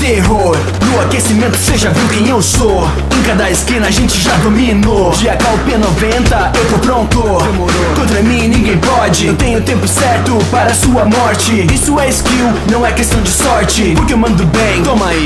terror. No aquecimento cê já viu quem eu sou. Em cada esquina a gente já dominou. Dia P90, eu tô pronto. Contra mim ninguém pode. Eu tenho o tempo certo para sua morte. Isso é skill, não é questão de sorte. Porque eu mando bem, toma aí.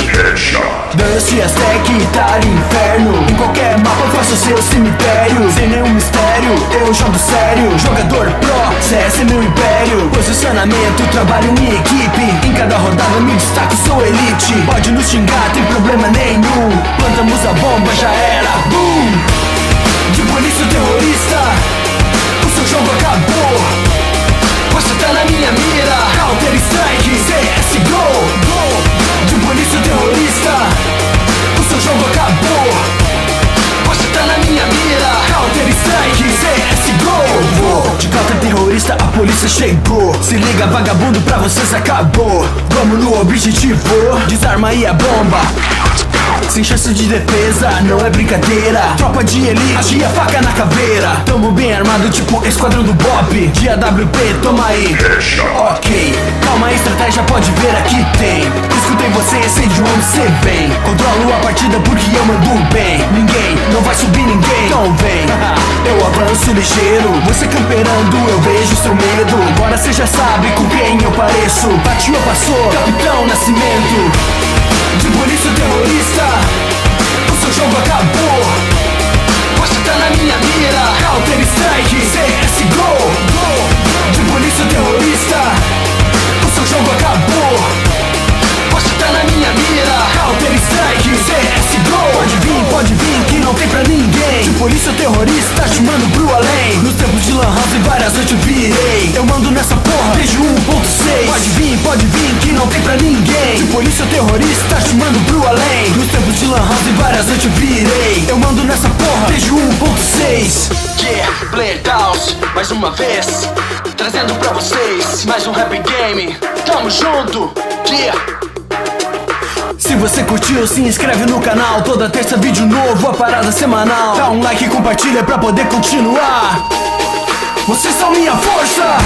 Dance, Aztec, Itália, Inferno. Em qualquer mapa eu faço seu cemitério. Sem nenhum mistério, eu jogo sério. Jogador pro, CS é meu império. Posicionamento, trabalho em equipe. Em cada rodada me destaco, sou elite. Pode nos xingar, tem problema nenhum. Plantamos a bomba, já era. Boom! De polícia terrorista, o seu jogo acabou. Você tá na minha mira. Counter Strike, CSGO. De polícia terrorista, o seu jogo acabou. Você tá na minha mira. Counter Strike, CSGO. De counter terrorista a polícia chegou. Se liga vagabundo, pra vocês acabou. Vamos no objetivo, desarma aí a bomba. Sem chance de defesa, não é brincadeira. Tropa de elite, a faca na caveira. Tamo bem armado tipo esquadrão do Bob. De AWP, toma aí. Ok, calma aí, estratégia pode ver aqui tem. Escutei você, sei de onde cê vem. Controlo a partida porque eu mando bem. Ninguém, não vai subir ninguém. Então vem, eu avanço ligeiro. Você camperando, eu vejo seu medo. Agora cê já sabe com quem eu pareço. Bateu, passou, Capitão Nascimento. De polícia terrorista, o seu jogo acabou. Você tá na minha mira. Counter Strike, CSGO. De polícia terrorista, o seu jogo acabou. Você tá na minha mira. Counter Strike, CSGO. Pode vir, que não tem pra ninguém. De polícia terrorista, te mando pro além. Nos tempos de lan house e várias noites eu virei. Eu mando nessa porra, desde 1.6. Pode vir, que não tem pra ninguém. De polícia terrorista, te mando pro além. Nos tempos de lan house e várias noites eu virei. Eu mando nessa porra, desde 1.6. Yeah, Player Downs, mais uma vez. Trazendo pra vocês mais um rap game. Tamo junto, yeah. Se você curtiu, se inscreve no canal. Toda terça vídeo novo, a parada semanal. Dá um like e compartilha pra poder continuar. Vocês são minha força.